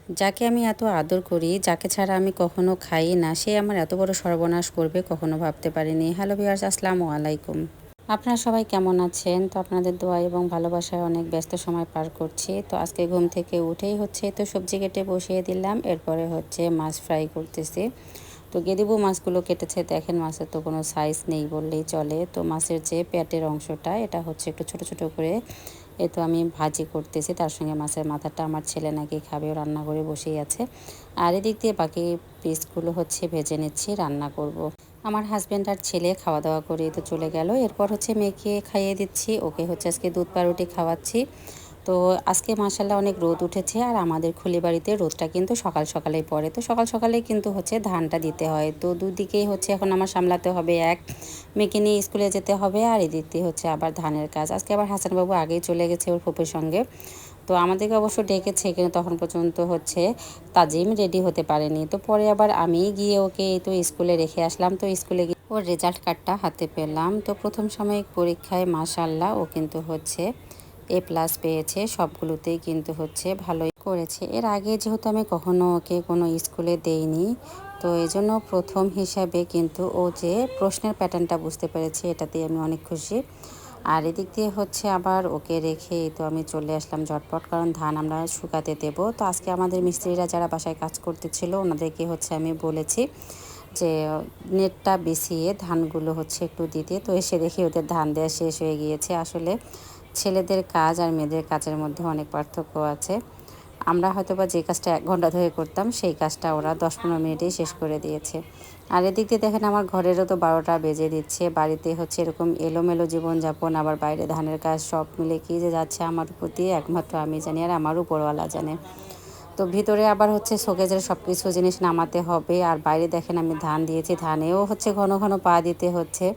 যাকে আমি এত আদর করি, যাকে ছাড়া আমি কখনো খাই না, সে আমার এত বড় সর্বনাশ করবে কখনো ভাবতে পারিনি। হ্যালো ভিউয়ার্স, আসসালামু আলাইকুম। আপনারা সবাই কেমন আছেন? তো আপনাদের দোয়া এবং ভালোবাসায় অনেক ব্যস্ত সময় পার করছি। তো আজকে ঘুম থেকে উঠেই হচ্ছে তো সবজি কেটে বসিয়ে দিলাম। এরপরে হচ্ছে মাছ ফ্রাই করতেছি। তো গেদিবু মাছগুলো কেটেছে, দেখেন মাছের তো কোনো সাইজ নেই বললেই চলে। তো মাছের যে পেটের অংশটা, এটা হচ্ছে একটু ছোট ছোট করে তো আমি ভাজি করতেছি। তার সঙ্গে মাছের মাথাটা আমার ছেলে নাকি খাবে, ও রান্না করে বসেই আছে। আর এদিক দিয়ে বাকি পিসগুলো হচ্ছে ভেজে নিচ্ছি, রান্না করব। আমার হাজব্যান্ড আর ছেলে খাওয়া দাওয়া করে তো চলে গেল। এরপর হচ্ছে মেয়েকে খাইয়ে দিচ্ছি, ওকে হচ্ছে আজকে দুধ পাউরুটি খাওয়াচ্ছি। তো আজকে মাশাআল্লাহ অনেক রোদ উঠেছে, আর আমাদের খুলিবাড়িতে রোদটা কিন্তু সকাল সকালেই পড়ে। তো সকাল সকালেই কিন্তু হচ্ছে ধানটা দিতে হয়। তো দুদিকেই হচ্ছে এখন আমার সামলাতে হবে, এক মেয়েকে নিয়ে স্কুলে যেতে হবে, আর এদিক দিয়ে হচ্ছে আবার ধানের কাজ। আজকে আবার হাসানবাবু আগেই চলে গেছে ওর ফুপুর সঙ্গে। তো আমাদেরকে অবশ্য ডেকেছে, কিন্তু তখন পর্যন্ত হচ্ছে তাজিম রেডি হতে পারেনি। তো পরে আবার আমি গিয়ে ওকে তো স্কুলে রেখে আসলাম। তো স্কুলে গিয়ে ওর রেজাল্ট কার্ডটা হাতে পেলাম। তো প্রথম সাময়িক পরীক্ষায় মাশাআল্লাহ ও কিন্তু হচ্ছে A+ পেয়েছে, সবগুলোতেই কিন্তু হচ্ছে ভালোই করেছে। এর আগে যেহেতু আমি কখনো ওকে কোনো স্কুলে দেইনি, তো এই জন্য প্রথম হিসাবে কিন্তু ও যে প্রশ্নের প্যাটার্নটা বুঝতে পেরেছে, এটাতে আমি অনেক খুশি। আর এদিক দিয়ে হচ্ছে আবার ওকে রেখে তো আমি চলে আসলাম ঝটপট, কারণ ধান আমরা শুকাতে দেব। তো আজকে আমাদের মিস্ত্রিরা যারা বাসায় কাজ করতেছিল, ওনাদেরকে হচ্ছে আমি বলেছি যে নেটটা বিছিয়ে ধানগুলো হচ্ছে একটু দিতে। তো এসে দেখি ওদের ধান দেওয়া শেষ হয়ে গিয়েছে। আসলে ছেলেদের কাজ আর মেয়েদের কাজের মধ্যে অনেক পার্থক্য আছে। আমরা হয়তোবা যে কাজটা 1 ঘন্টা ধরে করতাম, সেই কাজটা ওরা 10-15 মিনিটেই শেষ করে দিয়েছে। আর এদিক দিয়ে দেখেন আমার ঘরেরও তো 12টা বেজে দিচ্ছে। বাড়িতে হচ্ছে এরকম এলোমেলো জীবনযাপন, আবার বাইরে ধানের কাজ, সব মিলে কী যে যাচ্ছে আমার উপর দিয়ে একমাত্র আমি জানি, আর আমার উপরওয়ালা জানে। তো ভিতরে আবার হচ্ছে শোকেজের সব কিছু জিনিস নামাতে হবে, আর বাইরে দেখেন আমি ধান দিয়েছি, ধানেও হচ্ছে ঘন ঘন পা দিতে হচ্ছে।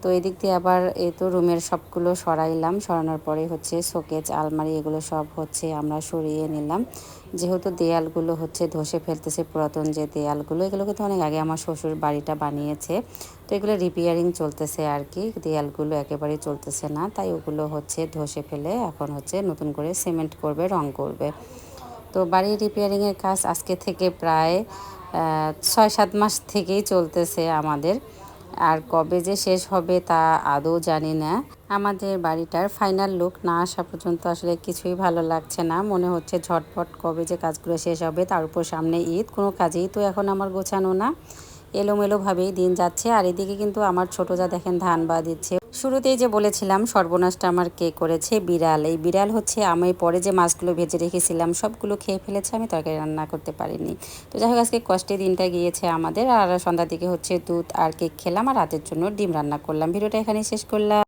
তো এদিক দিয়ে আবার এই তো রুমের সবগুলো সরাইলাম, সরানোর পরে হচ্ছে শোকেজ, আলমারি এগুলো সব হচ্ছে আমরা সরিয়ে নিলাম। যেহেতু দেয়ালগুলো হচ্ছে ধসে ফেলতেছে, পুরাতন যে দেয়ালগুলো, এগুলো কিন্তু অনেক আগে আমার শ্বশুর বাড়িটা বানিয়েছে। তো এগুলো রিপেয়ারিং চলতেছে আর কি, দেয়ালগুলো একেবারেই চলতেছে না, তাই ওগুলো হচ্ছে ধসে ফেলে এখন হচ্ছে নতুন করে সিমেন্ট করবে, রং করবে। তো বাড়ির রিপেয়ারিংয়ের কাজ আজকে থেকে প্রায় 6-7 মাস থেকেই চলতেছে আমাদের। আর কবে যে শেষ হবে তা আদৌ জানি না। আমাদের বাড়িটার ফাইনাল লুক না আসা পর্যন্ত আসলে কিছুই ভালো লাগছে না। মনে হচ্ছে ঝটপট কবে যে কাজগুলো শেষ হবে, তার উপর সামনে ঈদ, কোনো কাজেই তো এখন আমার গোছানো না। এলোমেলোভাবেই দিন যাচ্ছে। আর এদিকে কিন্তু আমার ছোটো যা দেখেন ধান বা দিচ্ছে। শুরুতেই যে বলেছিলাম সর্বনাশটা আমার কে করেছে, বিড়াল। এই বিড়াল হচ্ছে আমি পরে যে মাছগুলো ভেজে রেখেছিলাম সবগুলো খেয়ে ফেলেছে, আমি তরকারি রান্না করতে পারিনি। তো যাই হোক, আজকে কষ্টে দিনটা গিয়েছে আমাদের। আর সন্ধ্যার দিকে হচ্ছে দুধ আর কেক খেলাম, আর রাতের জন্য ডিম রান্না করলাম। ভিডিওটা এখানেই শেষ করলাম।